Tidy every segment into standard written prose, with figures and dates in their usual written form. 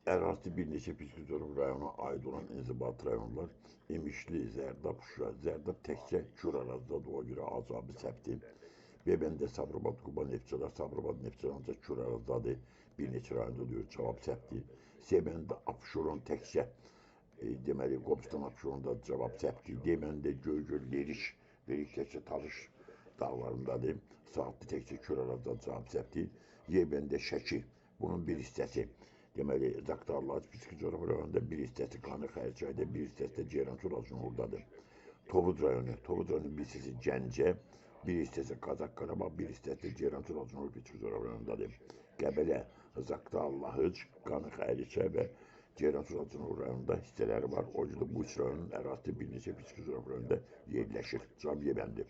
Ərazisi bir neçə Püsküzorov rayonuna aid olan inzibat rayonlar İmişli, Zərdab, Şuşa. Zərdab təkcə Kür ərazidadır, o görə azabı səbti. Bebəndə, Sabirabad, Quba Neftçilər, Sabirabad Neftçilər ancaq Kür ərazidadır, bir neçə rayonda deyir, cavab səbti. Sebəndə, Abşeron təkcə, deməli, Qobustan Abşeronda cavab səbti. Deməndə, Göygöl, Leriş təkcə Talış dağlarındadır. Saatlı təkcə Kür ərazidadır, cavab səbti. Yebəndə, Şəki, bunun bir hissəsi. Deməli, Zaqatala, Püsküzorov rayonunda bir hissəsi Qanı Xərçayda, bir hissəsi də Ceyrançurazunurdadır. Tovuz rayonunun bir hissəsi Gəncə, bir hissəsi Qazax Qarabağ, bir hissəsi də Ceyrançurazunur Püsküzorov rayonundadır. Qəbələ, Zaqatala, Qanı Xərçay və Ceyrançurazunur rayonunda hissələri var. O cür bu üç rayonun ərazisi bir neçə Püsküzorov rayonunda yerləşir. Cavab yebəndir.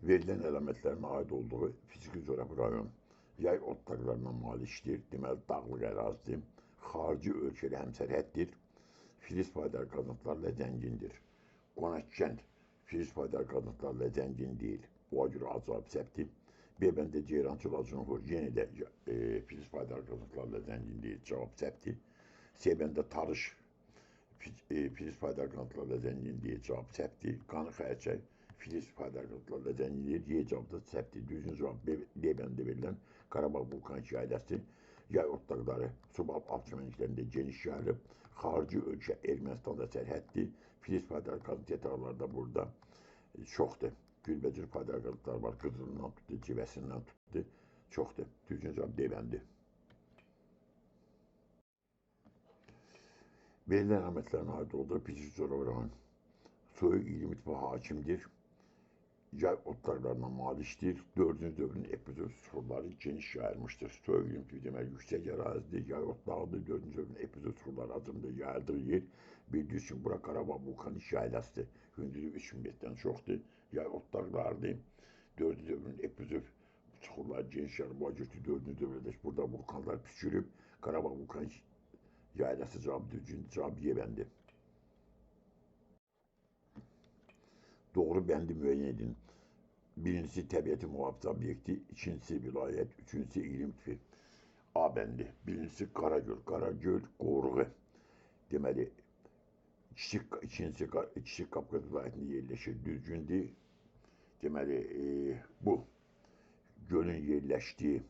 Verilən əlamətlərin aid olduğu Püsküzorov rayon yay otlaqlarına malikdir, deməli dağlıq ərazidir, xarici ölkəli həmsərhəddir, filiz payidar qazıntılarla zəngindir. Qonaqkənd filiz payidar qazıntılarla zəngin deyil, bu görə acayib səbti. Bebəndə Ceyrançurazunur yenə də filiz payidar qazıntılarla zəngin deyil, cavab səbti. Sebəndə Tarış filiz payidar qazıntılarla zəngin deyil, cavab səbti. Qanı Xərçay filiz payidar qazıntılarla zəngindir, Y cavabda səbti. Düzgün cavab Bebəndə verilən Qarabağ vulkanik yayləsi, yay otlaqları subalp çəmənliklərində geniş yayılıb, xarici ölkə Ermənistanla sərhəddir, filiz payidar qazıntı yataqları da burada çoxdur. Gülbəcür payidar qazıntılar var, Qızılından tutdu, Civəsindən tutdu, çoxdur. Düzgün cavab Bebəndi. Verilən əlamətlərin aid olduğu Püsküzorov rayon soyuq iqlim itibarilə hakimdir. Yay otlaqlarına malikdir. 4-cü dövrün epizod suxurları geniş yayılmışdır. Soyuq iqlim tipi deməli yüksək ərazidir, yay otlağıdır. 4-cü dövrün epizod suxurları acımda yayıldığı yer. Bildiğiniz üçün bura Qarabağ vulkanik yaylasıdır. Hündürlüyü 3000 metrdən çoxdur. Yay otlaqlarıdır. 4-cü dövrün epizod suxurları geniş yayılıb. Bu cür 4-cü dövrdə burada vulkanlar püskürüb. Qarabağ vulkanik yaylası cavabı düzgün cavab yebəndir. Doğru bəndi müəyyən edin. Birincisi təbiəti mühafizə obyekti, ikincisi vilayət, üçüncüsü iqlim tipi. A bəndi. Birincisi Qaragöl, qoruğu. Deməli, ikincisi Kiçik Qafqaz vilayətində yerləşir, düzgündür. Deməli, bu gölün yerləşdiyi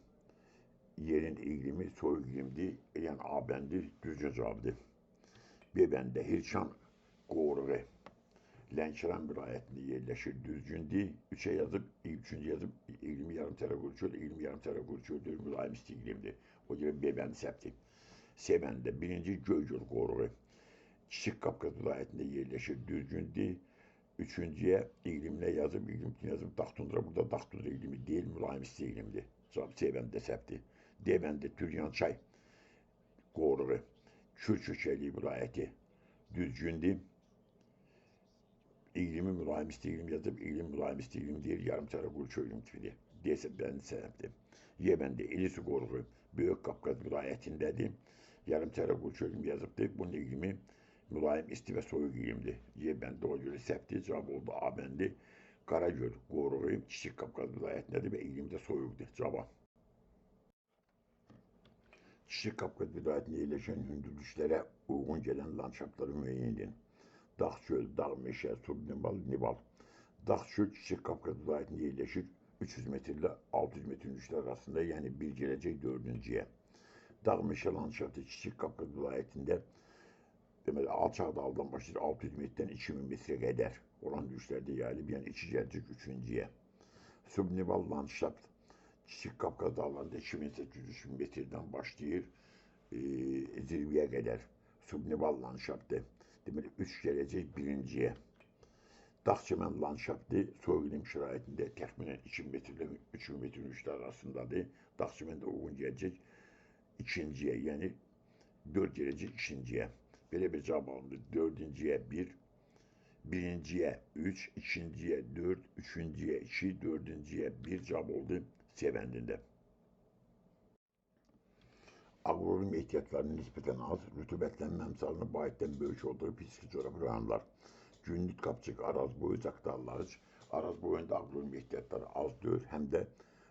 yerin iqlimi soyuq iqlimdir. Yəni A bəndi düzgün cavabdır. B bəndə Hirçan qoruğu. Lənkəran vilayətində yerləşir, düzgündür. Üçüncü yazıb iqlimi yarımçələ qurçöl, iqlimi yarımçələ qurçöldür, mülayim isti iqlimdir. O görə B bəndi səbti. C bəndə birinci Göygöl qoruğu. Kiçik Qafqaz vilayətində yerləşir, düzgündür. Üçüncüyə iqliminə yazıb, Dağtundra, burada Dağtundra iqlimi deyil, mülayim isti iqlimdir. Cavab C bəndə səbti. D bəndə Türyançay qoruğu. Kür-Köçərlik vilayəti düzgündür. İqlimi mülayim isti iqlim yazıb, iqlim mülayim isti iqlim deyil, yarımçələ qurçöl iqlim tipidir. D bəndi səbəbdir. Y bəndə Elisu qoruğu Böyük Qafqaz vilayətindədir. Yarımçələ qurçöl iqlim yazıbdır. Bunun iqlimi mülayim isti və soyuq iqlimdir. Y bəndə o görə səbti, cavab oldu A bəndi. Qaragöl qoruğu Kiçik Qafqaz vilayətindədir və iqlim də soyuqdur. Cavab. Kiçik Qafqaz vilayətində yerləşən hündürlüklərə uyğun gələn landşaftları müəyyən edin. Dağçöl, Dağmeşə, Subnival, Nival. Dağçöl Kiçik Qafqaz vilayətində yerləşir 300 metr ilə 600 metr hündürlüklər arasında, yəni bir gələcək 4-cüyə. Dağmeşə landşaftı Kiçik Qafqaz vilayətində deməli alçaq dağdan başlayır 600 metrdən 2000 metrə qədər olan hündürlüklərdə yayılıb, yəni 2 gələcək 3-cüyə. Subnival landşaft Kiçik Qafqaz dağlarında 2800 metrdən başlayır zirvəyə qədər. Subnival landşaftı deməli 3 gələcək 1-ciyə. Dağçəmən landşaftı soyuq iqlim şəraitində təxminən 2 metr ilə 3000 metr hündürlüklər arasındadır. Dağçəmən də uyğun gələcək 2-ciyə, yəni 4 gələcək 2-ciyə. Belə bir cavab alındı. 4-ciyə 1, 1-ciyə 3, 2-ciyə 4, 3-ciyə 2, 4-ciyə 1 cavab oldu C bəndində. Aqronom ehtiyatlarının nisbətən az, rütubətlənmə əmsalının bayətdən böyük olduğu Püsküzorov rayonlar. Günlük Qapçıq, Araz boyu, Zaqatala, Araz boyunda aqronom ehtiyatları az deyil, həm də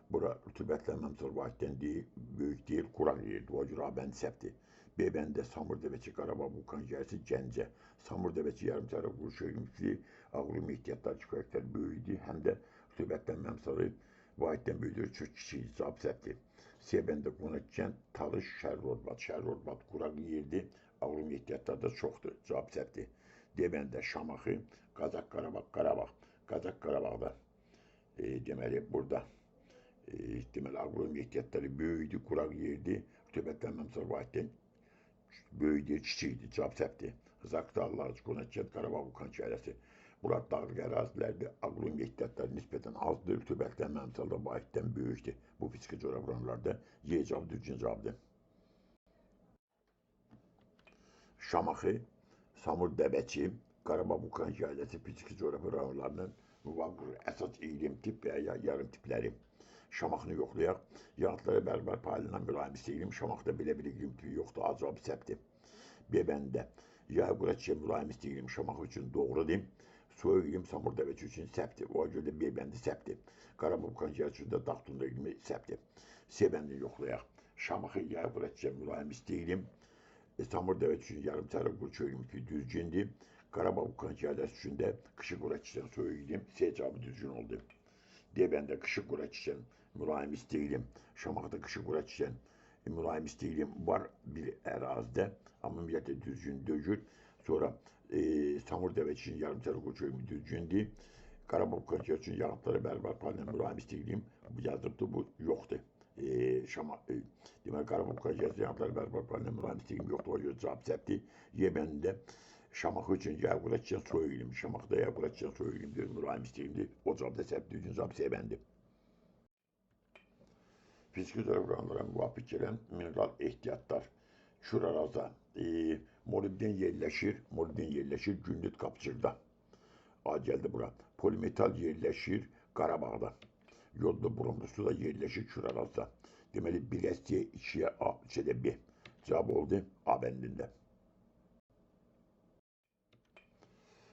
Bura rütubətlenməmsal vahiddən deyil, böyük deyil, quraq yerdir. O görə Abənd səbti. B-bəndə Samurdəvəçi, Qarabağ Vulkan Gəlsi, Gəncə. Samurdəvəçi yarımçarı quruş ölümsüzlüyü, ağrım ehtiyatlar kifayətlər böyüdü. Həm də rütubətlenməmsalı vahiddən böyüdür, çox kiçik cavab səbti. C-bəndə Qonaqkənd, Talış, Şərrorbat. Şərrorbat quraq yerdir, ağrım ehtiyatlar da çoxdur, cavab səbti. D-bəndə Şamaxı, Qazax Qarabağ, Qarabağ. Qazax Qarabağda deməli burada deməli ağrım ehtiyatları böyüdü, quraq yerdi, rütubətlenməmsal vahiddən böyüdü, kiçikdir, cavab səbti. Zaqatala, Qonaqkənd, Qarabağ Vulkan Şəhərəsi. Bunlar dağlıq ərazilərdir, ağrım ehtiyatları nisbətən azdır, rütubətlenməmsal vahiddən böyükdür. Bu fiziki coğrafyalarda Y cavabı düzgün cavabdır. Şamaxı, Samurdəvəçi, Qarabağ Vulkan Şəhərəsi fiziki coğrafya rayonlarının əsas iqlim tip və ya yarım tipləri. Şamaxını yoxlayaq. Yağıntılara bərabər paylanan mülayimisi iqlim Şamaxıda belə bir iqlim tipi yoxdur. A cavabı səbti. B-bəndə yay quraqçı mülayimisi iqlim Şamaxı üçün doğrudur. Soyuq iqlim Samurdəvəçi üçün səbti. O görə də B-bəndi səbti. Qarabağ Vulkan Şəhərəsi üçün də dağ tundra iqlimi səbti. C-bəndini yoxlayaq. Şamaxı yay quraqçı mülayimisi iqlim Samurdəvəçi üçün yarımçarı quruş iqlimi düzgündür. Qarabağ Vulkan Şəhərəsi üçün də qışı quraqçı soyuq iqlim C cavabı düzgün oldu. D-bəndə qışı quraqçı mülayim isti iqlim. Şamaxıda qışı quraqçı mülayim isti iqlim var bir ərazidə, amma ümumiyyətlə düzgün dögür. Sonra Samurdəvəçi üçün yarımçarı quruş iqlimi düzgündür. Qarabağ Vulkan Şəhərəsi üçün yağıntılara bərabər paylanan mülayim isti iqlim yazılıbdır, bu yoxdur. Deməli, Qarabağ Vulkan Şəhərəsi yağıntılara bərabər paylanan mülayim isti iqlim yoxdur, o görə cavab səbti. Y-bəndində Şamaxı üçün yağ quraqçı soyuq iqlim. Şamaxıda yağ quraqçı soyuq iqlimdir, mülayim isti iqlimdir. O cavabda səbti, düzgün cavab C-bəndi. Fiziki coğrafyalara müvafiq gələn mineral ehtiyatlar. Şurada molibden yerləşir Gündüz Qapçırda. A gəldi bura. Polimetal yerləşir Qarabağda. Yodlu bromlu su da yerləşir Şurada. Deməli 1'e C, 2'ye A, 3'e de B. Cevap oldu A bəndində.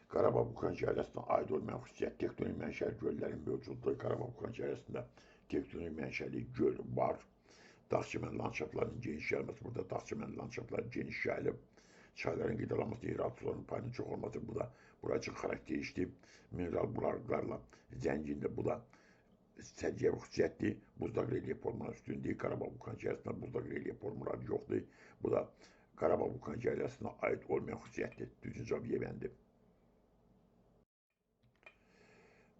Qarabağ Vulkan Şəhərəsinə aid olmayan xüsusiyyət tektonik mənşəli göllərin mövcudluğu. Qarabağ Vulkan Şəhərəsində tektonik mənşəli göl var. Dağ-çimən landşaftlarının geniş yayılması, burada dağ-çimən landşaftları geniş yayılıb. Çayların qidalanması, yeraltı sularının payının çox olması, bu da bura üçün xarakteristik. Mineral bularıqlarla zəngindir, bu da səciyyəvi xüsusiyyətdir. Buzdaq relyef formaları üstündür. Qarabağ Vulkan Şəhərəsində buzdaq relyef formaları yoxdur. Bu da Qarabağ Vulkan Şəhərəsinə aid olmayan xüsusiyyətdir. Düzgün cavab Y-bəndi.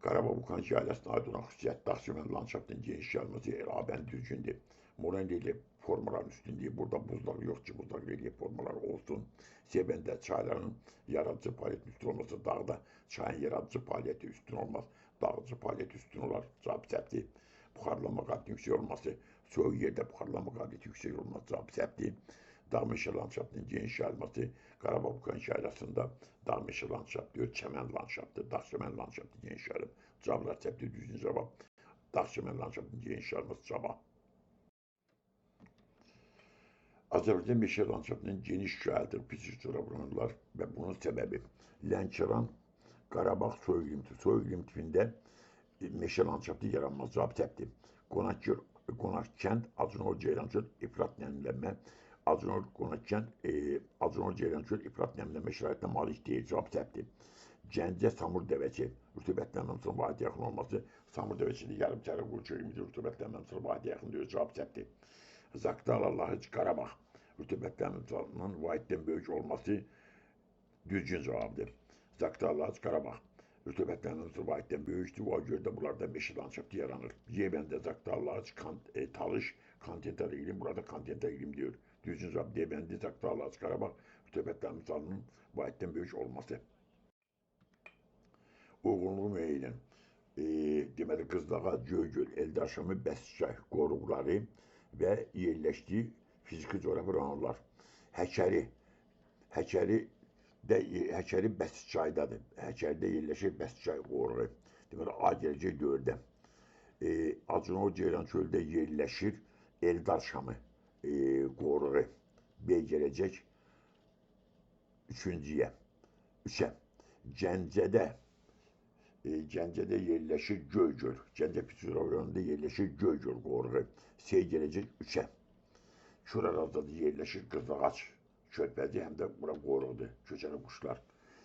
Qarabağ Vulkan Şəhərəsinə aid olan xüsusiyyət dağ-çimən landşaftının geniş yayılması A-bənd düzgündür. Moren relyef formaların üstündür. Burada buzdaq yox ki, buzdaq relyef formaları olsun. C-bəndə çayların yaradıcı fəaliyyəti üstün olması, dağda çayın yaradıcı fəaliyyəti üstün olmaz. Dağıcı fəaliyyəti üstün olar. Cavab səbti. Buxarlanma qabiliyyəti yüksək olması, soyuq yerdə buxarlanma qabiliyyəti yüksək olması cavab səbti. Dağ meşə landşaftının geniş yayılması, Qarabağ Vulkan Şəhərəsində dağ meşə landşaftı, çəmən landşaftı, dağ çəmən landşaftı geniş yayılıb. Cavablar səbti, düzgün cavab. Dağ çəmən landşaftının geniş yayılması cavab. Azərbaycan meşə landşaftının geniş yayıldığı fiziki coğrafyalar və bunun səbəbi Lənkəran, Qarabağ soyuq iqlim, soyuq iqlim tipində meşə landşaftı yaranmaz, cavab səbti. Qonaqkənd, Acınol, Ceyrançöl, ifrat nəmlənmə, Acınol, Qonaqkənd, Acınol, Ceyrançöl, ifrat nəmlənmə şəraitində malik deyil, cavab səbti. Gəncə, Samurdəvəçi, rütubətlenməmsal vahidyə yaxın olması, Samurdəvəçidə yarımçarı quruş iqlimidir, rütubətlenməmsal vahidyə yaxın deyil, cavab səbti. Zaqatala, Lahıc, Qarabağ, rütubətlenməmsalının vahiddən böyük olması düzgün cavabdır. Zaqatala, Lahıc, Qarabağ, rütubətlenməmsal vahiddən böyükdür, o görə də bunlarda meşə landşaftı yaranır. Y-bəndə Zaqatala, Lahıc, Talış, kontinental iqlim, burada kontinental iqlim deyir. Düzgün cavab D-bəndi, Zaqatala, Lahıc, Qarabağ, rütubətlenməmsalının vahiddən böyük olması. Uyğunluğu müəyyən. Deməli, Qızdağa, Göygöl, Eldaşamı, Bəsçay qoruqları və yerləşdiyi fiziki coğrafi rayonlar. Həkəri Bəsçaydadır. Həkəridə yerləşir Bəsçay qoruğu. Deməli, A gələcək 4-də. Acınol, Ceyrançöldə yerləşir Eldaşamı qoruğu. B gələcək 3-cüyə. 3-ə. Gəncədə Gəncədə yerləşir Göygöl. Gəncə Piçurov rayonunda yerləşir Göygöl qoruğu. Sey gələcək 3-ə. Şur ərazisində yerləşir Qızılağac körfəzi, həm də bura qoruqdur, köçəri quşlar.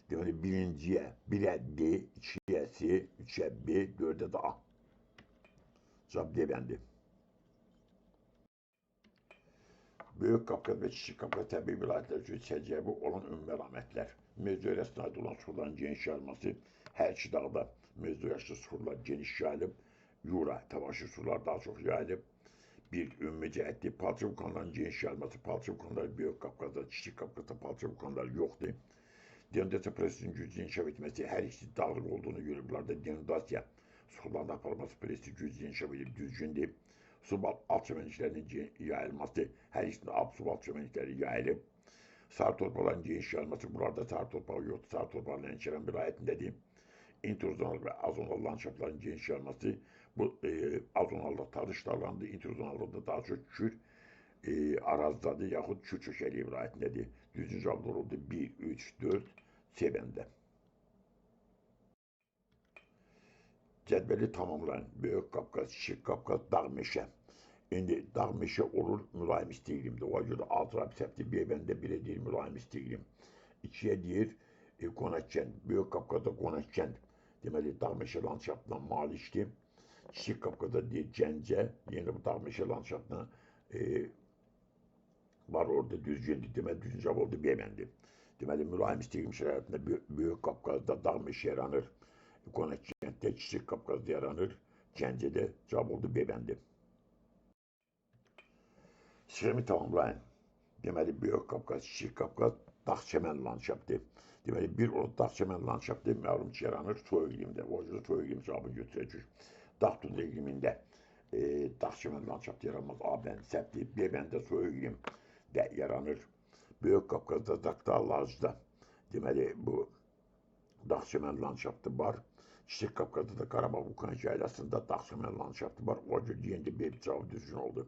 Deməli, birinciyə 1-ə D, 2-yə C, 3-ə B, 4-ə də A. Cavab D bəndi. Böyük Qafqaz və Kiçik Qafqaz təbii vilayətlər üçün səciyyəvi olan ümumi əlamətlər. Mövzu rəsminə aid olan suxurların geniş yayılması, hər iki dağda mövzu yaşlı suxurlar geniş yayılıb, Yura, Tavaşı suxurlar daha çox yayılıb. Bir ümumi cəhətli palçı vulkanların geniş yayılması, palçı vulkanları Böyük Qafqazda, Kiçik Qafqazda palçı vulkanları yoxdur. Denudasiya prosesinin güclü inkişaf etməsi, hər ikisi dağlıq olduğunu görə bunlarda denudasiya suxurlarında aparılması prosesi güclü inkişaf edib düzgündür. Subalp çəmənliklərinin yayılması, hər ikisində subalp çəmənlikləri yayılıb. Sarı torpaqların geniş yayılması, buralarda sarı torpağı yoxdur, sarı torpağın Lənkəran vilayətindədir. İntruzonal və azonal landşaftların geniş yayılması, bu azonalda tarış dağlarında, intruzonalda daha çox kür arazidadır, yaxud kür çökəliyi vilayətindədir. Düzgün cavablar oldu 1, 3, 4, C bəndə. Cədvəli tamamlayın. Böyük Qafqaz, Kiçik Qafqaz, dağ meşə. İndi dağ meşə olur mülayim isti iqlimdə. O görə Azraq səbti B bəndə 1-ə deyir mülayim isti iqlim. 2-yə deyir qonaqkənd. Böyük Qafqazda qonaqkənd. Deməli dağ meşə landşaftına malikdir. Kiçik Qafqazda deyir Gəncə. Yəni bu dağ meşə landşaftına var orada düzgündür. Deməli düzgün cavab oldu B bəndi. Deməli mülayim isti iqlim şəraitində Böyük Qafqazda dağ meşə yaranır. Qonaqkənddə, Kiçik Qafqazda yaranır. Gəncədə cavab oldu B bəndi. Sxemi tamamlayın. Deməli, Böyük Qafqaz, Kiçik Qafqaz, dağ-çəmən landşaftı. Deməli, bir o dağ-çəmən landşaftı məlum ki, yaranır soyuq iqlimdə. O cür soyuq iqlim cavabını götürəcək. Dağ-tundra iqlimində dağ-çəmən landşaftı yaranmaz. A bəndi səhvdir. B bəndə soyuq iqlimdə yaranır. Böyük Qafqazda, Zaqatala, deməli, bu dağ-çəmən landşaftı var. Kiçik Qafqazda da Qarabağ vulkanik yaylasında dağ-çəmən landşaftı var. O cür deyəndə B cavabı düzgün oldu.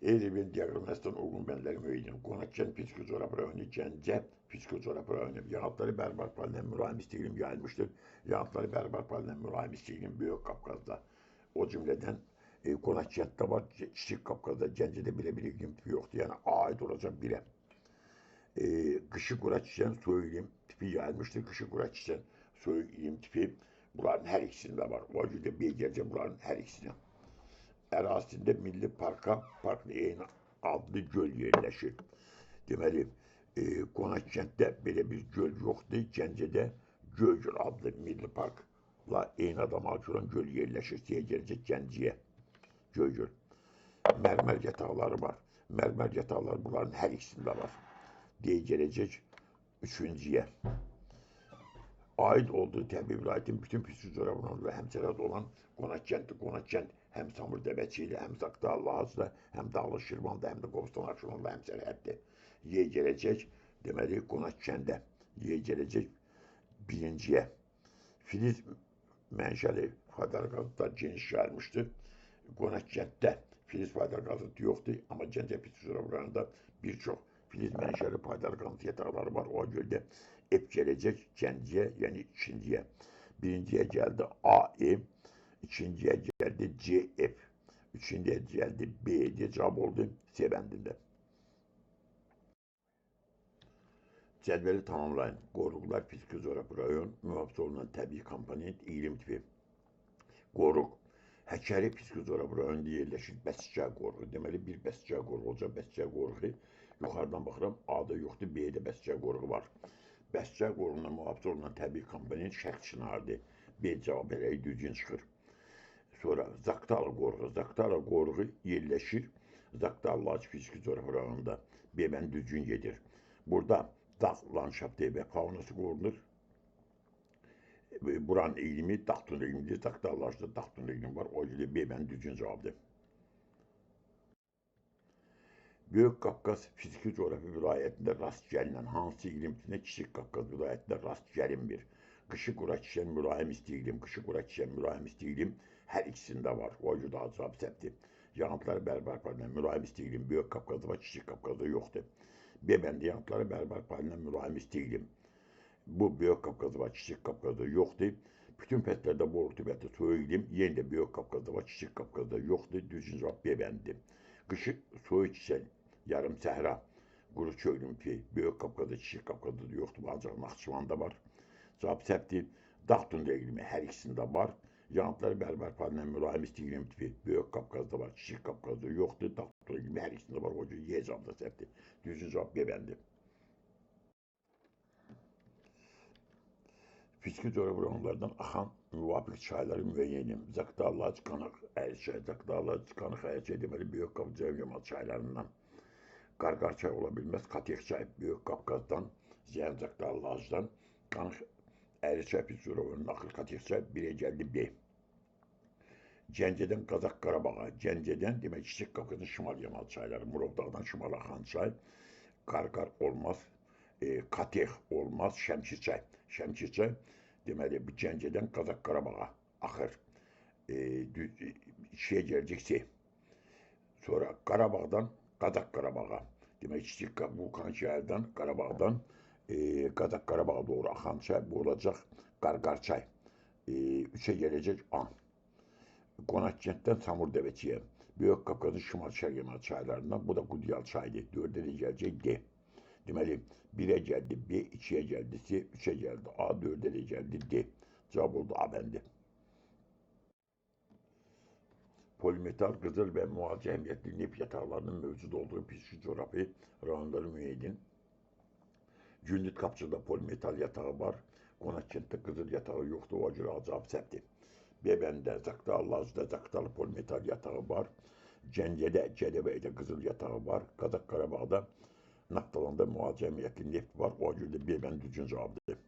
Eğri diaqraməsindən uyğun bəndləri müəyyən. Qonaqkənd, Püsküzorab rayonu, Gəncə, Püsküzorab rayonu. Yağıntıları bərbər fəaliyyətindən mülayim isti iqlim yayılmışdır. Yağıntıları bərbər fəaliyyətindən mülayim isti iqlim Böyük Qafqazda. O cümlədən Qonaqkənddə var, Kiçik Qafqazda, Gəncədə belə bir iqlim tipi yoxdur. Yəni A aid olacaq 1-ə. Qışı qura çiçən soyuq iqlim tipi yayılmışdır. Qışı qura çiçən soyuq iqlim tipi bunların hər ikisində var. O cürdə B gələcək bunların hər ikisinə. Ərazisində Milli Parka, Parkla eyni adlı göl yerləşir. Deməli, Qonaqkənddə belə bir göl yoxdur. Gəncədə Göygöl adlı Milli Parkla eyni adama ait olan göl yerləşir. C gələcək Gəncəyə. Göygöl. Mərmər yataqları var. Mərmər yataqları bunların hər ikisində var. D gələcək 3-cüyə. Aid olduğu təbii vilayətin bütün Püsküzorab və həmçərədə olan Qonaqkənddir. Qonaqkənd həm Samur Dəvəçi ilə, həm Zaqatala, həm Dağlıq Şirvanda, həm də Qobustan Abşeronla həmçərəddir. Y gələcək, deməli Qonaqkəndə. Y gələcək 1-ciyə. Filiz mənşəli faydalı qazıntılar geniş yayılmışdır. Qonaqkənddə filiz faydalı qazıntı yoxdur, amma Gəncə Püsküzorab rayonunda bir çox filiz mənşəli faydalı qazıntı yataqları var. O görə F gələcək Gəncəyə, yəni 2-ciyə. 1-ciyə gəldi A-E, 2-ciyə gəldi C-F, 3-cüyə gəldi B-D, cavab oldu C bəndində. Cədvəli tamamlayın. Qoruqlar Püsküzorab rayon mühafizə olunan təbii komponent iqlim tipi. Qoruq Həkəri Püsküzorab rayonunda yerləşir Bəscə qoruğu. Deməli, bir Bəscə qoruğu olacaq. Bəscə qoruğu yuxarıdan baxıram, A-da yoxdur, B-də Bəscə qoruğu var. Bəscə qoruğuna mühafizə olunan təbii komponent şərq çinardır. B cavab elə düzgün çıxır. Sonra Zaqatala qoruğu. Zaqatala qoruğu yerləşir Zaqatala Püsküzorab rayonunda. B bənd düzgün gedir. Burada dağ landşaftı və faunası qorunur. Buranın iqlimi dağ-tundra iqlimidir. Zaqatalada dağ-tundra iqlimi var. O görə B bənd düzgün cavabdır. Böyük Qafqaz fiziki coğrafi vilayətində rast gəlinən hansı iqlim tipinə Kiçik Qafqaz vilayətində rast gəlinmir? Qışı qura çiçən mülayim isti iqlim, qışı qura çiçən mülayim isti iqlim hər ikisində var. O görə daha cavab səhvdir. Yağıntıları bərbər fəaliyyətindən mülayim isti iqlim Böyük Qafqazda var, Kiçik Qafqazda yoxdur. B bəndi yağıntıları bərbər fəaliyyətindən mülayim isti iqlim. Bu Büyük Kafkas'da var, Kiçik Kafkas'da yoktu. Bütün petlerde bol rütubetli soğuk iklim, yine de Büyük Kafkas'da var, Kiçik Kafkas'da yoktu. Düzgün cevap B bendi. Kışı soğuk içen yarım səhra, quru çölüntü, Büyük Kafkas'da, Kiçik Kafkas'da da yoktu. Ancaq Naxçıvanda var. Cevap səhvdir. Dağ tundra iqlimi hər ikisində var. Yağıntıları bərabər fazla mülayim isti iqlim tipi Büyük Kafkas'da var, Kiçik Kafkas'da yoktu. Dağ tundra iqlimi hər ikisində var. O yüzden Y cevabı da səhvdir. Düzgün cevap B bendi. Fiziki coğrafyalardan axan müvafiq çayları müəyyənim. Zaqatalac, Qanıq, Ərçay, Zaqatalac, Qanıq, Ərçay deməli Böyük Qafqaz Yamal çaylarından. Qarqar çay ola bilməz. Qatiq çay Böyük Qafqazdan, Ziyən Zaqatalacdan, Qanıq, Ərçay, Fiziki coğrafyalarından axır Qatiq çay birə gəldi B. Gəncədən Qazaq Qarabağa, Gəncədən demək Kiçik Qafqazın şimal Yamal çayları, Murovdağdan şimal axan çay, Qarqar olmaz, Qatiq olmaz, Şəmkir çay. Şəmkir çay deməli bu Gəncədən Qazaq Qarabağa axır. İkiyə gələcəksə, sonra Qarabağdan Qazaq Qarabağa, demək Kiçik Vulkan şəhərdən Qarabağdan Qazaq Qarabağa doğru axan çay bu olacaq Qarqar çay. Üçə gələcək A. Qonaqkentdən Samurdəvəçiyə, Böyük Qafqazın şimal-şərq Yamal çaylarından, bu da Qudyal çayıdır. Dördə də gələcək D. Deməli, 1'e geldi B, 2'ye geldi C, 3'e geldi A, 4'e de geldi D. Cevap oldu A bendi. Polimetal, kızıl ve muhacir ehemmiyetli neft yatağlarının mevcut olduğu pişik coğrafi rayonları müeyyidin. Gündüz Kapçı'da polimetal yatağı var. Qonaqkentdə kızıl yatağı yoktu. O göre cevap səhvdir. B bəndə Zaqatalacda Zaqatalı polimetal yatağı var. Gəncədə, Gədəbəydə kızıl yatağı var. Qazaq Qarabağda Naftalanda muhacir ehemmiyetli neft var. O göre B benim düzgün cevabdır.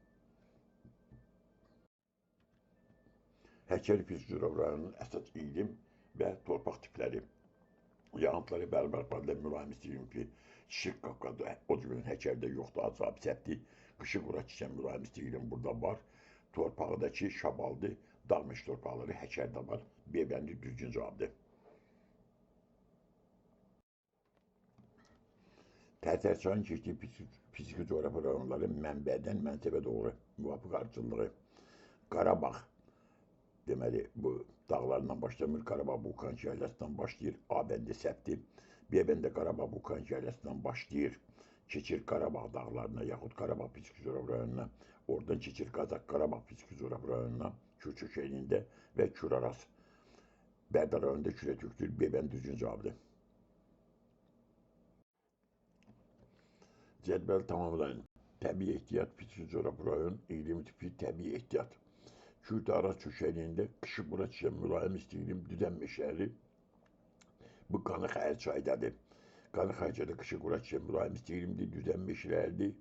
Həkəri Pizjurov rayonunun əsas iqlim və torpaq tipləri. Yağıntıları bərabər fazla mülayim isti ki, Kiçik Qafqazda, o cümlənin Həkərdə yoxdur, acayip səhvdir. Qışı qura çiçən mülayim isti iqlim burada var. Torpağdakı Şabaldı, dağmış torpaqları Həkərdə var. B bəndi düzgün cavabdır. Tərtər çayın keçdiyi fiziki coğrafi rayonları mənbədən mənsəbə doğru müvafiq ardıcıllığı. Qarabağ, deməli bu dağlarından başlamır, Qarabağ Vulkan şəhərləsindən başlayır. A bəndə səhvdir. B bəndə Qarabağ Vulkan şəhərləsindən başlayır. Keçir Qarabağ dağlarına, yaxud Qarabağ fiziki coğrafi rayonuna. Oradan keçir Qazaq Qarabağ fiziki coğrafi rayonuna, Kürçü şehrində və Küraras. Bərdar rayonunda kürə tökülür. B bəndə düzgün cavabdır. Cədvəl tamamlayın. Təbii ehtiyat fiziki coğrafi rayon, iqlim tipi təbii ehtiyat. Kürt Araz çökəğində qışı bura çiçən mülayim isti iqlim Düdən meşəli. Bu Qanıq Ərçaydadır. Qanıq Ərçayda qışı bura çiçən mülayim isti iqlimdir, Düdən meşələrdir.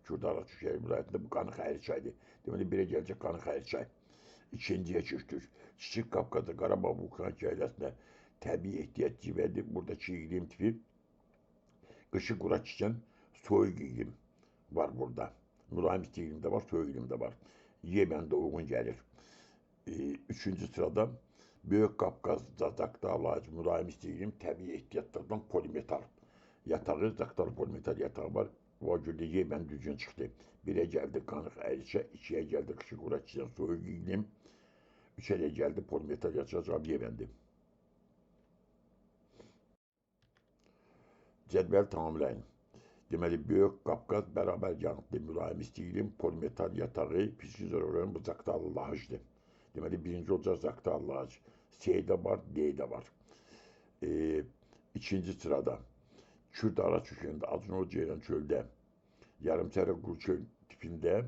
Kürt Araz çökəği vilayətində bu Qanıq Ərçaydır. Deməli, birə gələcək Qanıq Ərçay. İkinciyə keçdik. Kiçik Qafqazda Qarabağ Vulkan şəhərləsində təbii ehtiyat civədir. Buradakı iqlim tipi qışı bura çiçən soğuk iqlim var burada. Mülayim isti iqlim də var, soğuk iqlim də var. Y bəndə uyğun gəlir. Üçüncü sırada Böyük Qafqazda Zaqatalac, mülayim isti iqlim təbii ehtiyatlardan polimetal yatağı, Zaqatalı polimetal yatağı var. O görə Y bəndə düzgün çıxdı. 1'e gəldi Qanıq Ərçay, 2'ye gəldi qışı qura çiçən soğuk iqlim, 3'e də gəldi polimetal yatağı, cavab Y bəndi. Cədvəl tamamlayın. Deməli, Böyük Qafqaz bərabər yanıtlı mülayim isti iqlim, polimetal yatağı, fiziki coğrafi bu Zaqatalı Lahıcdır. Deməli, birinci olacaq Zaqatalı Lahıc. C'də var, D'də var. İkinci sırada Kürt Araz çökəğində Acınol Ceylan çöldə, yarımsərə quru çöl tipində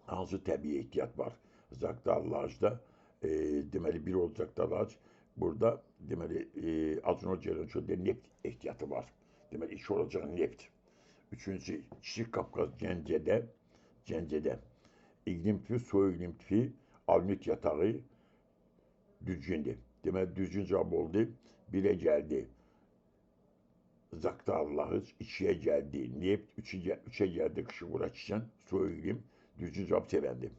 hansı təbii ehtiyat var? Zaqatalı Lahıcda, deməli, bir olacaq Zaqatalı burada, deməli, Acınol Ceylan çöldə neft ehtiyatı var. Deməli, iki olacaq neft. Üçüncü, Kiçik Qafqaz Gəncədə iqlim tipi, soğuk iqlim tipi, alüminit yatağı düzgündür. Deməli, düzgün cavab oldu. 1'e gəldi Zaqatalı Lahıc, 2'ye gəldi neft, 3'e gəldi qışı qura çiçən soğuk iqlim, düzgün cavab C bəndi.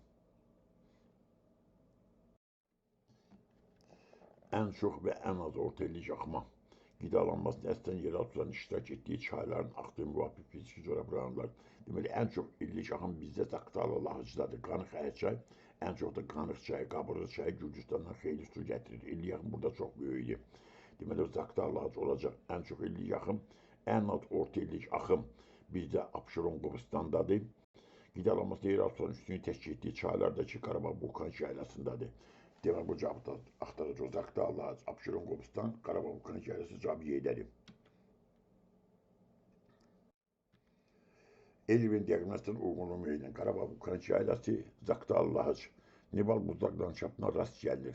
Ən çox və ən az orta illik axma. qidalanmasına əsasən yeraltıların iştirak etdiyi çayların axdığı müvafiq fiziki coğrafiyalar. Deməli, ən çox illik axım bizdə Zaqatala, Lahıcdadır. Qanıq çay, ən çox da Qanıq çayı, Qabırlı çayı Gürcüstandan xeyli su gətirir. İllik axım burada çox böyükdür. Deməli, Zaqatala, Lahıc olacaq ən çox illik axım. Ən az orta illik axım bizdə Abşeron, Qobustandadır. Qidalanmasında yeraltıların üstünlüyü təşkil etdiyi çaylardakı Qarabağ vulkan yaylasındadır. Deməli, bu cavabda axtarıcı Zaqatala, Lahıc, Abşeron, Qobustan, Qarabağ vulkan yaylası cavabı Y'dədir. Elvin diaqnosuna uyğunluğu müəyyən Qarabağ vulkan yaylası Zaqatala, Lahıc, Neval buzlaq landşaftına rast gəlir.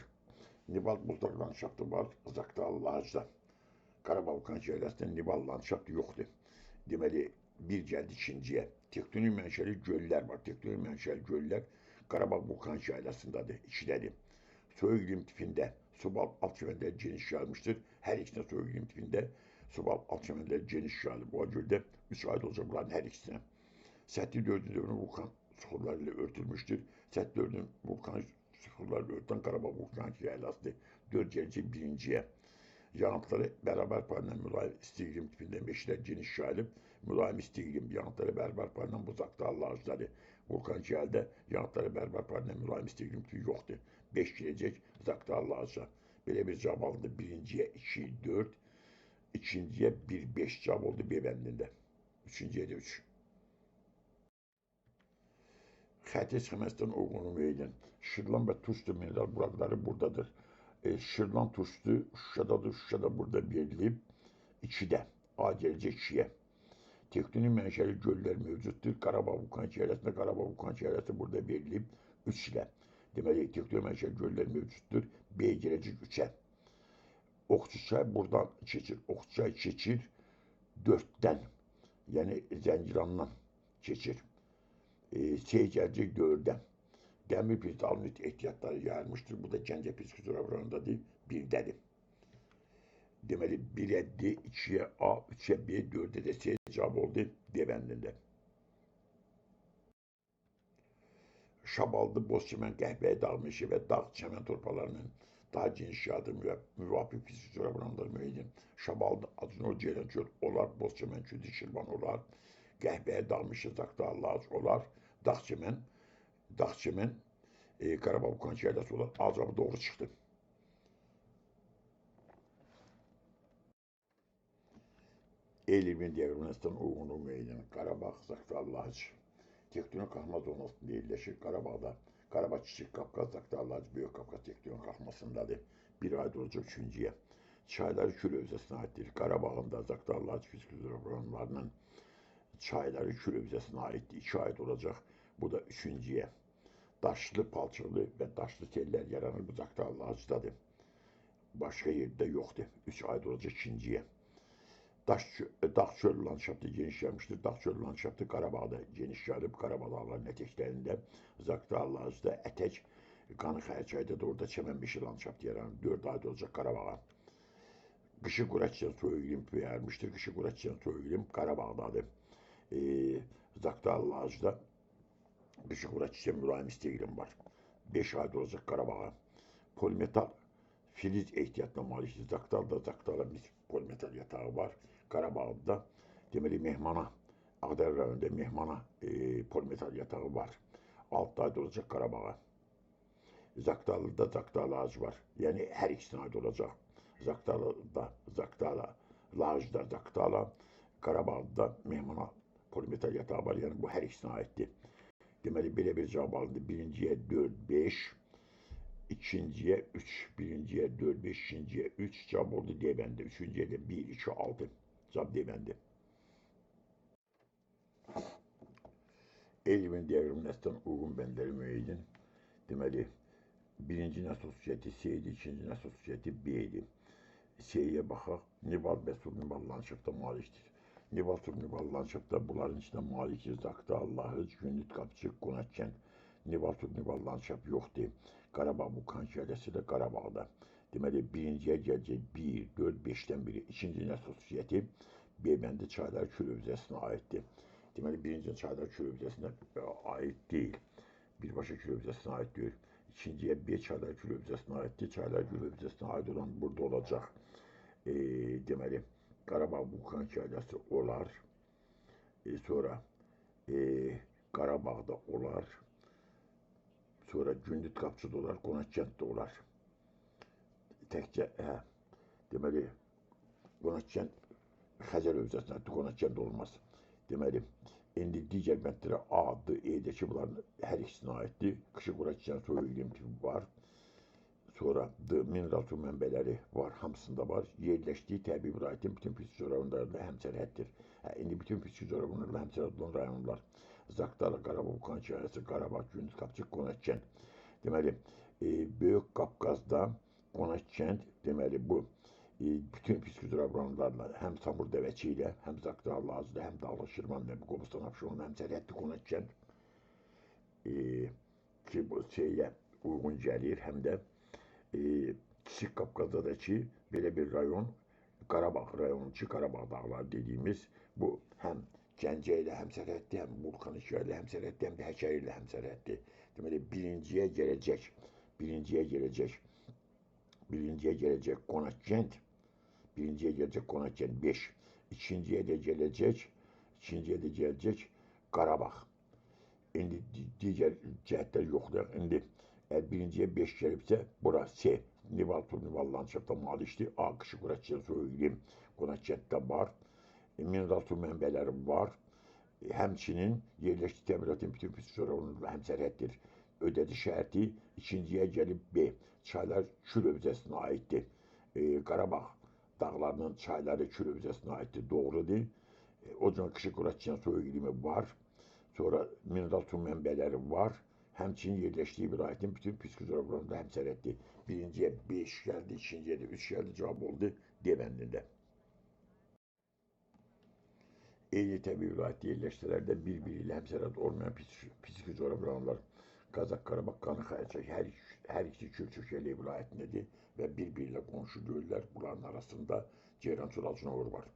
Neval buzlaq landşaftı var Zaqatala, Lahıcda. Qarabağ vulkan yaylasında Neval landşaftı yoxdur. Deməli, bir gəldi ikinciyə. Tektonik mənşəli göllər var. Tektonik mənşəli göllər Qarabağ vulkan yaylasındadır, ikidədir. Soyuq iqlim tipində subalt alt çəmənləri geniş yayılmışdır. Hər ikisinə soyuq iqlim tipində subalt alt çəmənləri geniş yayılır. Bu göldə 3 ayda olacaq bunların hər ikisinə. Səthi 4-cü dövrün vulkan süxurları ilə örtülmüşdür. Səthi 4-cü vulkan süxurları ilə örtülən Qarabağ vulkan yaylasıdır. 4 gələcək birinciyə. Yanıtları bərabər payla mülayim isti iqlim tipində meşələr geniş yayılıb. Mülayim isti iqlim yanıtları bərabər payla bu Zaqatala, Lahıcdadır. Vulkan yayılda yanıtları bərabər payla mülayim isti iqlim tipi yoxdur. 5 gələcək Zaqatala, Lahıcda. Belə bir cavab alındı. Birinciyə 2, 4, ikinciyə 1, 5 cavab oldu B bəndində. Üçüncüyə də 3. Xətti sxemasından uyğunluğu müəyyən. Şırlan və Tuşlu mineral burakları buradadır. Şırlan Tuşlu Şuşadadır. Şuşada burada verilib. 2-də. A gələcək 2-yə. Tektonik mənşəli göllər mövcuddur. Qarabağ vulkan yaylasında Qarabağ vulkan yaylası burada verilib 3 ilə. Deməli, tektonik mənşəli göllər mövcuddur. B gələcək 3-ə. Oxçu çay buradan keçir. Oxçu çay keçir 4-dən. Yəni Zəngilandan keçir. C gələcək 4-dən. Dəmir prizdə alınmış ehtiyatları yayılmışdır. Bu da Gəncə fiziki coğrafiyalarındadır. 1-dədir. Deməli, 1-ə D, 2-yə A, 3-ə B, 4-ə də C cavab oldu D bəndində. Şabaldı, Bozçəmən, Qəhvəyi dağ meşə və dağ çəmən torpalarının daha geniş yayıldığı müvafiq fiziki coğrafiyalar müəyyən. Şabaldı, Acınor, Ceylançöl olar, Bozçəmən, Kürdü, Şirvan olar, Qəhvəyi dağ meşə, Zaqatala, Lahıc olar, dağ çəmən, Qarabağ vulkan yaylası olar. A cavabı doğru çıxdı. Elvin diaqnosuna uyğunluğu müəyyən Qarabağ, Zaqatala, Lahıc. Tektonik qalxma zonasında yerləşir. Qarabağda Qarabağ Kiçik Qafqaz, Zaqatala, Lahıc Böyük Qafqaz tektonik qalxmasındadır. Bir ayda olacaq üçüncüyə. Çayları Kür hövzəsinə aiddir. Qarabağın da Zaqatala, Lahıc fiziki coğrafiyalarının çayları Kür hövzəsinə aiddir. 2 ayda olacaq. Bu da üçüncüyə. Daşlı, palçıqlı və daşlı sellər yaranır. Bu Zaqatala, Lahıcdadır. Başqa yerdə yoxdur. 3 ayda olacaq ikinciyə. Dağ çöl landşaftı geniş yayılmışdır. Dağ çöl landşaftı Qarabağda geniş yayılıb. Qarabağ dağlarının ətəklərində, Zaqatala, Lahıcda ətək, Qanıq çayda da orada çəmən meşə landşaftı yaranır. 4 ayda olacaq Qarabağa. Qışı quraçiyan soyuq iqlim yayılmışdır. Qışı quraçiyan soyuq iqlim Qarabağdadır. Zaqatala, Lahıcda qışı quraçiyan mülayim isti iqlim var. 5 ayda olacaq Qarabağa. Polimetal filiz ehtiyatına malikdir. Zaqatalada polimetal yatağı var. Qarabağda deməli Mehmana, Ağdərə rayonunda Mehmana polimetal yatağı var. 6 ayda olacaq Qarabağa. Zaqatalada Zaqatala, Lahıc var. Yəni hər ikisinə aid olacaq. Zaqatala, Lahıcda Zaqatala, Qarabağda Mehmana polimetal yatağı var. Yəni bu hər ikisinə aiddir. Deməli belə bir cavab alındı. Birinciyə 4, 5, ikinciyə 3, birinciyə 4, 5, ikinciyə 3 cavab oldu D bəndi. Üçüncüyə də 1, 2, 6 cavab D bəndi. Elvin diaqnosuna uyğun bəndləri müəyyən. Deməli, birinci nəsil xüsusiyyəti C idi, ikinci nəsil xüsusiyyəti B idi. C-yə baxaq. Neval və subneval landşafta malikdir. Neval, subneval landşafta bunların içində malikdir. Zaqatala, Lahıc, Gündüz, Qapçıq, Qonaqkənd. Neval, subneval landşaft yoxdur. Qarabağ vulkan yayləsi də Qarabağda. Deməli, birinciyə gələcək 1, 4, 5-dən biri. İkinci nəsil xüsusiyyəti B bəndi çaylar Kür hövzəsinə aiddir. Deməli, birinci çaylar Kür hövzəsinə aid deyil. Birbaşa Kür hövzəsinə aid deyil. İkinciyə B çaylar Kür hövzəsinə aiddir. Çaylar Kür hövzəsinə aid olan burada olacaq. deməli, Qarabağ vulkan şəlaləsi olar. Sonra Qarabağda olar. Sonra Gündüz Qapçıda olar, Qonaqkənddə olar. Təkcə, deməli, Qonaqkənd Xəzər hövzəsində, Qonaqkənd olmaz. Deməli, indi digər bəndlərə A-dır, E-də ki, bunların hər ikisinə aiddir. Qışı qura çiçən soyuq iqlim tipi var. Sonra mineral su mənbələri var, hamısında var. Yerləşdiyi təbii vilayətin bütün pis rayonlarında həmsərhəddir. İndi bütün pis rayonlarla həmsərhəd olan rayonlar. Zaqatala, Qarabağ vulkan şəlaləsi, Qarabağ, Gündüz Qapçı, Qonaqkənd. Deməli, Böyük Qafqazda Qonaqkənd, deməli, bu bütün pis rayonlarla həm Samur Dəvəçi ilə, həm Zaqatala, Lazıda, həm Dağlıq Şirvanla, Qobustan, Abşeron həmsərhədli Qonaqkənd ki, bu şeyə uyğun gəlir, həm də Kiçik Qafqazdakı belə bir rayon, Qarabağ rayonu ki, Qarabağ dağları dediyimiz, bu həm Gəncə ilə həmsərhəddi, həm Vulkaniki ilə həmsərhəddi, həm də Həkəri ilə həmsərhəddi. Deməli, birinciyə gələcək Qonaqkənd, birinciyə gələcək Qonaqkənd 5, ikinciyə də gələcək Qarabağ. İndi digər cəhətlər yoxdur. İndi birinciyə 5 gəlibsə, bura C, Nival landşafta malikdir. A, qışı qura çiçən soyuq iqlim Qonaqkənddə var. Mineral su mənbələri var. Həmçinin yerləşdiyi təmiratın bütün pis rayonlarla həmsərhəddir. Ödədi şəhəri ikinciyə gəlib B. Çaylar Kür hövzəsinə aiddir. Qarabağ dağlarının çayları Kür hövzəsinə aiddir. Doğrudur. O zaman qışı qura çiçən soyuq iqlimi var. Sonra mineral su mənbələri var. Həmçinin yerləşdiyi vilayətin bütün pis rayonlarında həmsərhəddir. Birinciyə 5 gəldi, ikinciyə də 3 gəldi, cavab oldu D bəndində. Eyni təbii vilayət yerləşdirələrdə bir-biri ilə həmsərhəd olmayan pis rayonlar Qazaq Qarabağ, Qanı Xayacaq hər ikisi Kür-Türkiyəli vilayətindədir və bir-biri ilə qonşu deyirlər. Bunların arasında Ceyrançul-Acınavur var.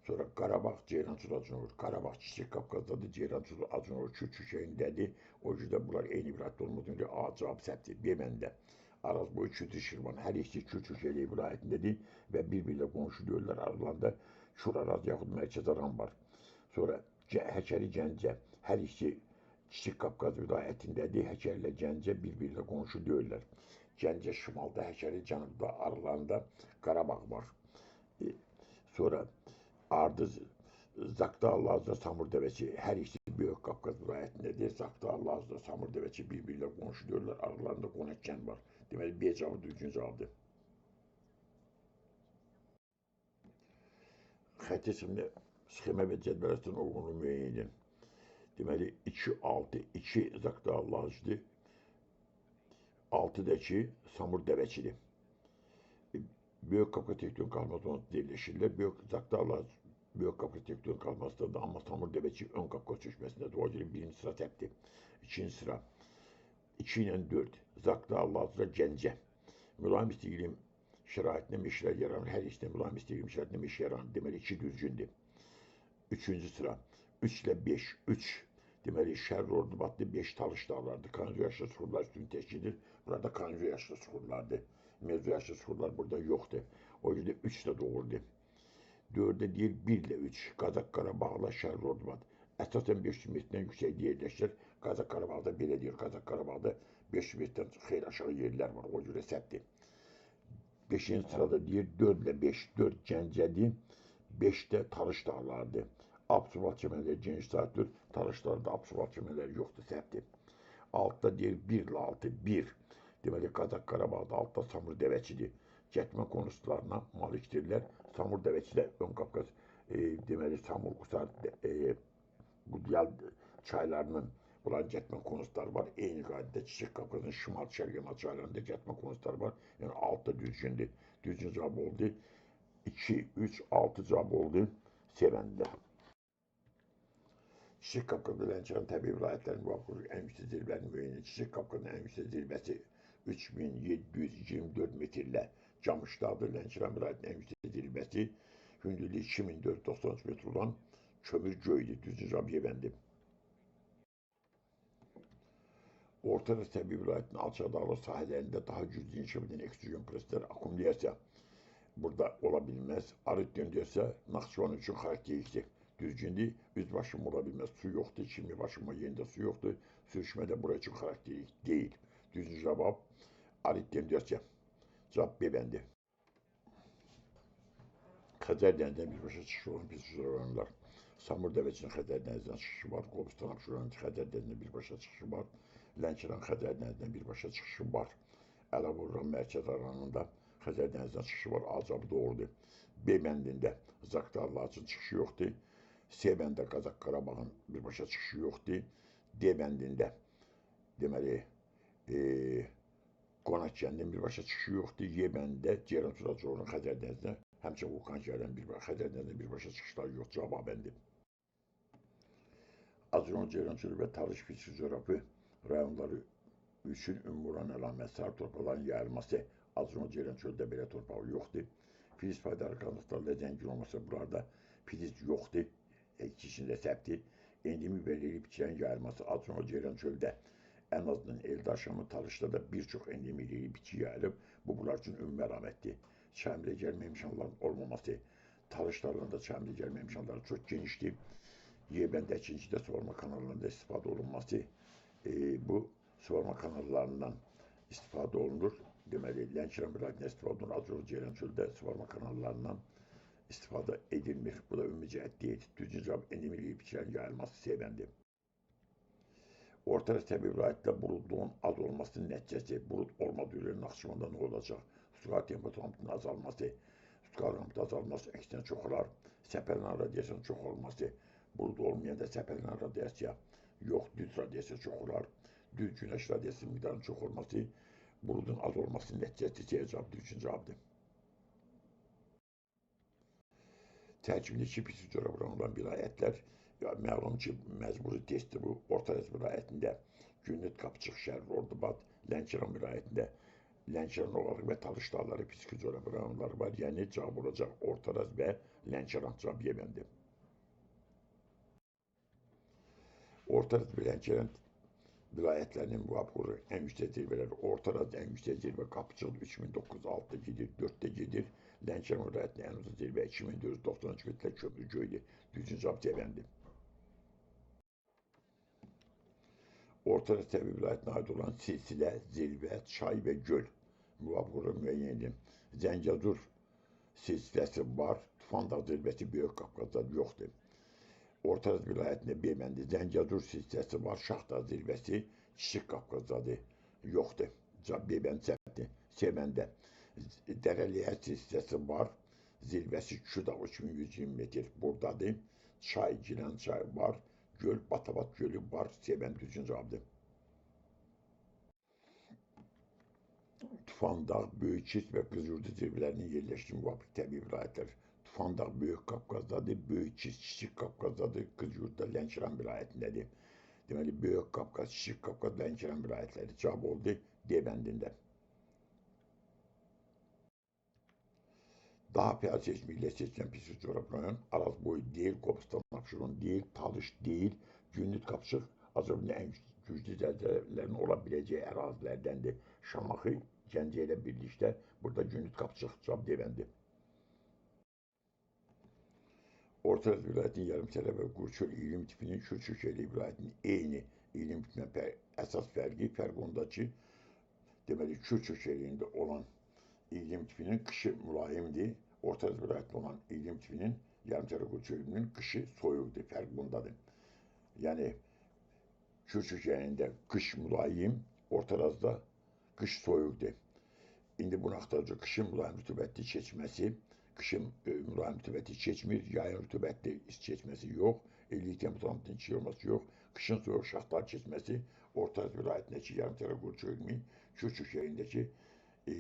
Sonra Qarabağ, Ceyrançul-Acınavur. Qarabağ Kiçik Qafqazdadır, Ceyrançul-Acınavur Kür-Türkiyəyindədir. O yüzden bunlar eyni vilayətdə olmadığına görə A cavab səhvdir. B bəndə. Araz boyu Kür Şirvan hər ikisi Kür-Türkiyəli vilayətindədir və bir-biriyle qonşu deyirlər. Aralarında Şur Araz yaxud Mərkəz Aran var. Sonra Həkəri Gəncə hər ikisi Kiçik Qafqaz vilayətindədir. Həkəri ilə Gəncə bir-biriyle qonşu deyirlər. Gəncə şimalda, Həkəri cənubda, aralarında Qarabağ var. Sonra Ardız, Zaqatala, Lazıda, Samur Dəvəçi hər ikisi Böyük Qafqaz vilayətindədir. Zaqatala, Lazıda, Samur Dəvəçi bir-biriyle qonşu deyirlər. Aralarında Qonaqkənd var. Deməli, B cavabı düzgün cavabdır. Xətt isimli sxemə və cədvəl arasında uyğunluğu müəyyən edin. Deməli, 2, 6, 2 Zaqatala, Lazıdır. 6-dakı Samur Dəvəçidir. Böyük Qafqaz tektonik qalması onu birləşirlər. Böyük Qafqaz tektonik qalmasıdır, amma Samur Dəvəçi ön Qafqaz çökməsindədir. O görə birinci sıra təpdir. İkinci sıra 2 ilə 4 Zaqatala, Lazıda, Gəncə. Mülayim isti iqlim şəraitində meşələr yaranır. Hər ikisində mülayim isti iqlim şəraitində meşə yaranır. Deməli, 2 düzgündür. Üçüncü sıra 3 ilə 5, 3 deməli, Şərq Ordubadlı 5 Talış dağlardır. Kanzu yaşlı suxurlar üstünü təşkildir. Burada kanzu yaşlı suxurlardır. Mevzu yaşlı suxurlar burada yoxdur. O yüzden 3 də doğrudur. 4'də deyir 1 ilə 3. Qazaq Qarabağla Şərq Ordubad. Əsasən 500 metrdən yüksəkdə yerləşir. Qazaq Qarabağda belə deyir. Qazaq Qarabağda 500 metrdən xeyli aşağı yerlər var. O görə səhvdir. 5-ci sırada deyir 4 ilə 5. 4 Gəncədir. 5 də Talış dağlarıdır. Absuvat çəmənləri geniş sayılır. Talışlarda absuvat çəmənləri yoxdur. Səhvdir. 6'da deyir 1 ilə 6. 1. Deməli, Qazaq Qarabağda altda Samur Dəvəçidir. Gətmə konuslarına malikdirlər. Samur Dəvəçi də ön Qafqaz, deməli, Samur, Qusar, Qudyal çaylarının bunların gətmə konusları var. Eyni qaydada Kiçik Qafqazın şimal-şərq yamal çaylarında gətmə konusları var. Yəni, 6 da düzgündür. Düzgün cavab oldu. 2, 3, 6 cavab oldu. C bəndə. Kiçik Qafqazda Lənkəran təbii vilayətlərinin müvafiq ən yüksək zirvənin müəyyəni. Kiçik Qafqazın ən yüksək zirvəsi 3724 metrlə Camışdağdır. Lənkəran vilayətinin ən yüksək zirvəsi hündürlüyü 2493 metr olan Kömür Göyüdür. Düzgün cavab Y bəndi. Orta Araz təbii vilayətinin alçaq dağlıq sahələrində daha güclü inkişaf edən ekstrüzyon proseslər, akkumulyasiya. burada ola bilmez. Arıt döndürsə Naxçıvan üçün xarakterlikdir. Düzgündür, üz başım ola bilmez. Su yoxdur, şimdi başıma yerində su yoxdur. Sürüşmə də bura üçün xarakterlik deyil. Düzgün cavab Arıt döndürsə. Cavab B bəndi. Xəzər dənizindən birbaşa çıxışı olan pis sular. Samur dəvəsinin Xəzər dənizindən çıxışı var. Qobustan Abşeron Xəzər dənizindən birbaşa çıxışı var. Lənkəran Xəzər dənizindən birbaşa çıxışı var. Əlavurran mərkəz aranında Xəzər dənizindən çıxışı var. A cavabı doğrudur. B bəndində Zaqatala Laçın çıxışı yoxdur. C bəndə Qazax Qarabağın birbaşa çıxışı yoxdur. D bəndində deməli Qonaq kəndinin birbaşa çıxışı yoxdur. Y bəndində Ceyran Suracoğlu'nun Xəzər dənizinə həmçə Vulkan şəhərdən Xəzər dənizinə birbaşa çıxışları yox. Cavab A bəndi. Azərbaycan Ceyran çölü və Talış Fiziki Coğrafi rayonları üçün ümumi olan əlamət sarı torpaqların yayılması. Azərbaycan Ceyran çölüdə belə torpaq yoxdur. Filiz paydarı qalıqlarla zəngin olmasa burada filiz yoxdur. İkisində səhvdir. Endemik və relief bitkinin yayılması Azərbaycan Ceyran çöldə ən azından Eldaşamı Talışda da bir çox endemik relief bitki yayılıb. Bu bunlar üçün ümumi əlamətdir. Çəmrə gəlmə imkanlarının olmaması. Talışlarında çəmrə gəlmə imkanları çox genişdir. Y bəndə ikincidə suvarma kanallarında istifadə olunması. Bu suvarma kanallarından istifadə olunur. Deməli, Lənkəran vilayətində istifadə olunur. Azərbaycan Ceyran çöldə suvarma kanallarından istifadə edilmir. Bu da ümumi cəhət deyil. Düzgün cavab endemik bitkilərin yayılması C bəndi. Orta təbii vilayətdə buludluğun az olmasının nəticəsi bulud olmadığı ilə Naxçıvanda nə olacaq? Suqar temperaturunun azalması, suqar azalması əksinə çox olar. Səpələn radiasiyanın çox olması, bulud olmayanda səpələn radiasiya yox, düz radiasiya çox olar. Düz günəş radiyasının miqdarının çox olması, buludun az olmasının nəticəsi C cavab düzgün cavabdır. Tərkibli iki pis coğrafi olan vilayətlər məlum ki, məcburi testdir bu. Ortaraz vilayətində Günnüt, Qapçıq, Şərur, Ordubad, Lənkəran vilayətində Lənkəran olaraq və Talış dağları fiziki coğrafi rayonları var. Yəni cavab olacaq Ortaraz və Lənkəran. Cavab Y bəndi. Ortaraz və Lənkəran vilayətlərinin müvafiq ən yüksək zirvələri Ortaraz ən yüksək zirvə Qapçıq 3906-da gedir, 4-də gedir. Lənkəran vilayətinin ən uzun zirvə 2492 metrlə Köprü Göydir. Düzgün cavab C bəndi. Ortaraz təbii vilayətinə aid olan silsilə, zirvə, çay və göl müvafiq olaraq müəyyən edin. Zəngəzur silsiləsi var, Tufandağ zirvəsi Böyük Qafqazda yoxdur. Ortaraz vilayətində B bəndi Zəngəzur silsiləsi var, Şahdağ zirvəsi Kiçik Qafqazdadır, yoxdur. Cavab B bəndi səhvdir. C bəndə Dərəliyər silsiləsi var, zirvəsi Küşüdağ 3120 metr buradadır. Çay, Gilan çayı var, göl, Batabat gölü var. C bəndi düzgün cavabdır. Tufandağ, Böyükçis və Qızılyurdu zirvələrinin yerləşdiyi müvafiq təbii vilayətlər. Tufandağ Böyük Qafqazdadır, Böyükçis Kiçik Qafqazdadır, Qızılyurdu Lənkəran vilayətindədir. Deməli, Böyük Qafqaz, Kiçik Qafqaz, Lənkəran vilayətləri. Cavab oldu D bəndində. Daha piyade seçimiyle seçilen pis coğrafi rayon Araz boyu değil, Qobustan Abşeron değil, Talış değil, Günnüt, Qapçıq Azərbaycanın ən güclü zəlzələlərin olabileceği ərazilərdəndir. Şamaxı, Gəncə ilə birlikdə burada Günnüt, Qapçıq cavab D bəndi. Ortaraz vilayətinin yarımsərə və Qurçöl iqlim tipinin Şuşeli vilayətinin eyni iqlim tipinə əsas fərq onda ki, deməli Şuşeliyində olan iqlim tipinin qışı mülayimdir. Ortaraz vilayətində olan iqlim tipinin yarımsərə Qurçölünün qışı soyuqdur. Fərq bundadır. Yəni Şuşeliyində qış mülayim, Ortarazda qış soyuqdur. İndi bunu axtaracaq qışın mülayim rütubətli keçməsi, qışın mülayim rütubətli keçmir, yayın rütubətli keçməsi yox, illik temperaturun çiğ olması yox, qışın soyuq şaxtar keçməsi Ortaraz vilayətindəki yarımsərə Qurçölünün Şuşeliyindəki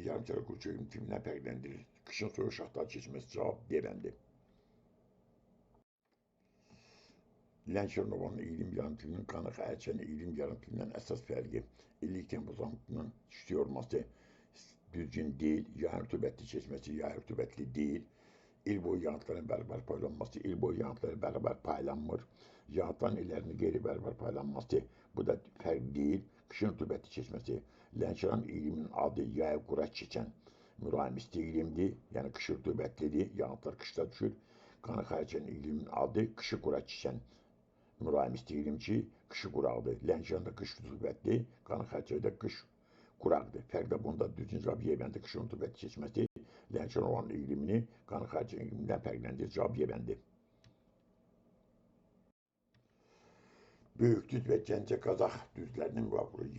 yarımsərə Qurçölünün tipindən fərqləndirir. Qışın soyuq şaxtar keçməsi cavab D bəndi. Lənkəran ovanın iqlim yarımtipinin Qanıq Ərçənin iqlim yarımtipindən əsas fərqi illik temperaturunun yüksək olması düzgün deyil, yayın rütubətli keçməsi yayın rütubətli deyil, il boyu yağıntıların bərabər paylanması, il boyu yağıntıları bərabər paylanmır, yağıntıların illərinin qeyri-bərabər paylanması, bu da fərq deyil, qışın rütubətli keçməsi, Lənkəran iqliminin adı yayı quraq keçən mülayim isti iklimdir. Yəni qışı rütubətlidir. Yağıntılar qışda düşür. Qanı xərçənin iqliminin adı qışı qura çiçən mülayim isti iqlim ki, qışı quraqdır. Lənkəranda qış rütubətli, qanı xərçəkdə qış quraqdır. Fərq də bunda düzgün cavab Yebəndə qışın rütubət keçməsi Lənkəran olan iqlimini qanı xərçəyin iqlimindən fərqləndirir. Cavab Yebəndi. Böyükdüz və Gəncə Qazax düzlərinin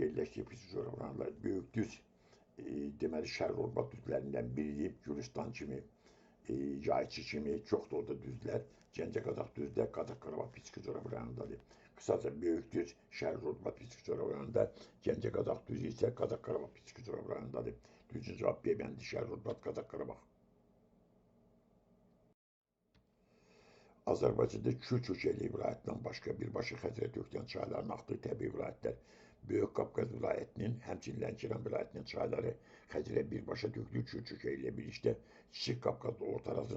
yerləşdiyi fizioloji Böyükdüz deməli Şərq Avropa düzlərindən biridir. Gürcistan kimi, Yayçı kimi çox da orada düzlər. Gəncə Qazax düzlər Qazax Qarabağ fizioloji rayonundadır. Qısaca Böyükdüz Şərq Avropa fizioloji rayonunda, Gəncə Qazax düzü isə Qazax Qarabağ fizioloji rayonundadır. Düzgün cavab B bəndi Şərq Avropa Qazax Qarabağ. Azərbaycanda Kür-Köçəli vilayətindən başqa birbaşa Xəzərə tökülən çayların axdığı təbii vilayətlər. Böyük Qafqaz vilayətinin, həmçinin Lənkəran vilayətinin çayları Xəzərə birbaşa tökülür. Kür-Köçəli ilə birlikdə Kiçik Qafqaz Orta Araz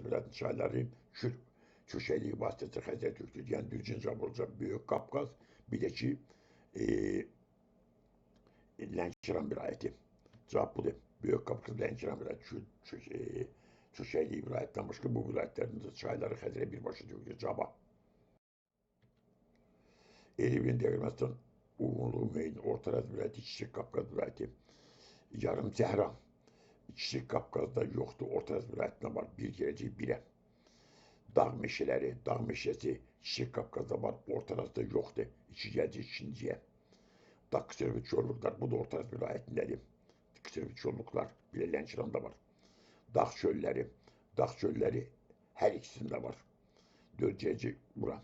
vilayətinin çayları Kür-Köçəli vasitəsilə Xəzərə tökülür. Yəni düzgün cavab olacaq Böyük Qafqaz, bir də ki Lənkəran vilayəti. Cavab budur. Böyük Qafqaz, Lənkəran vilayəti, Köçəli vilayətdən başqa bu vilayətlərin də çayları Xəzərə birbaşa tökülür. Cavab. Erevin Ermənistan uyğunluğu müəyyən Orta Araz vilayəti, Kiçik Qafqaz vilayəti. Yarım Səhra Kiçik Qafqazda yoxdur, Orta Araz vilayətində var. Bir gələcək birə. Dağ meşələri, dağ meşəsi Kiçik Qafqazda var, Orta Arazda yoxdur. İki gələcək ikinciyə. Dağ qısır və çorluqlar, bu da Orta Araz vilayətindədir. Qısır və çorluqlar, bir də Lənkəranda var. Dağ çölləri hər ikisində var. Dörcəcik bura.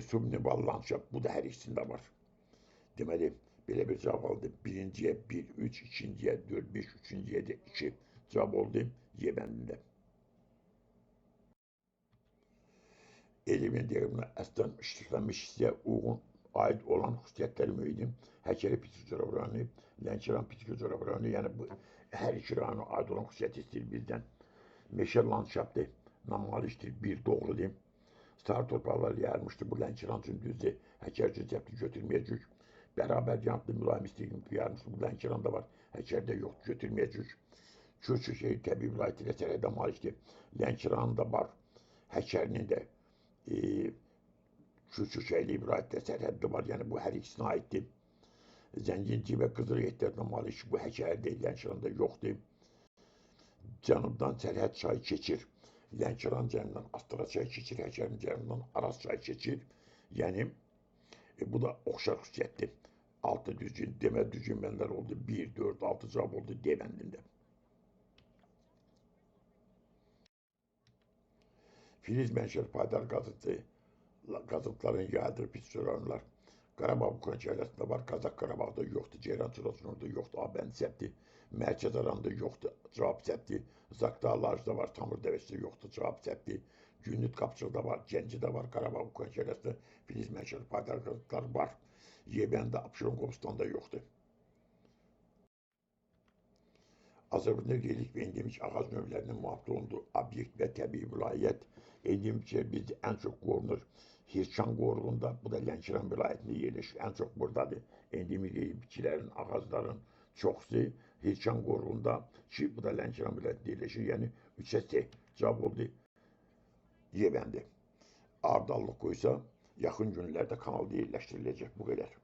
Subnival landşaft, bu da hər ikisində var. Deməli, belə bir cavab aldı. Birinciyə 1, 3, ikinciyə 4, 5, üçüncüyə də 2. Cavab oldu Y bəndində. Elevin deyimlə əslən işlənmiş hissəyə uyğun aid olan xüsusiyyətləri müəyyən Həkəri fizioloji rayonu, Lənkəran fizioloji rayonu, yəni bu hər iki rayona aid olan xüsusiyyət istəyir bizdən. Meşə landşaftı normalışdır, bir doğrudur. Sarı torpaqlar yayılmışdır, bu Lənkəran üçün düzdür. Həkər üçün cəbdi götürməyəcək. Bərabər yanıtlı mülayim istiqlim yayılmışdır, bu Lənkəranda var. Həkərdə yoxdur, götürməyəcək. Kür-Köçəli təbii vilayəti ilə sərhəddə malikdir. Lənkəranında var, Həkərinin də Kür-Köçəli vilayətdə sərhəddə var, yəni bu hər ikisinə aiddir. Zənginci və Qızıl ehtiyatına malik bu Həkərdə, Lənkəranda yoxdur. Cənubdan Sərhəd çayı keçir. Lənkəran cənubdan Astara çayı keçir, Həkərin cənubdan Araz çayı keçir. Yəni, bu da oxşar xüsusiyyətdir. 6 düzgün, demə düzgün bənlər oldu. 1, 4, 6 cavab oldu D bəndində. Filiz mənşəli paydalı qazıntıların yayıldığı fiziologiyalar. Qarabağ Vukan çevrəsində var, Qazax Qarabağda yoxdur, Ceyran Çırasınorda yoxdur, A bəndi səhvdir. Mərkəz aranda yoxdur, cavab səhvdir. Zaqda Lajda var, Tamır Dəvəsində yoxdur, cavab səhvdir. Günlük Qapçıqda var, Gəncədə var, Qarabağ Vukan çevrəsində Filiz mənşəli paydalı qazıntılar var. Y bəndi Abşeron Qobustanda yoxdur. Azərbaycanda relikt və endemik ağac növlərinin mühafizə olunduğu obyekt və təbii vilayət endemik bizdə ən çox qorunur. Hirçan qoruğunda, bu da Lənkəran vilayətində yerləşir. Ən çox buradadır. Endemik bitkilərin, ağacların çoxsu Hirçan qoruğunda ki, bu da Lənkəran vilayətində yerləşir. Yəni 3-ə C cavab oldu Y bəndi. Ardallıq qoysa yaxın günlərdə kanalda yerləşdiriləcək. Bu qədər.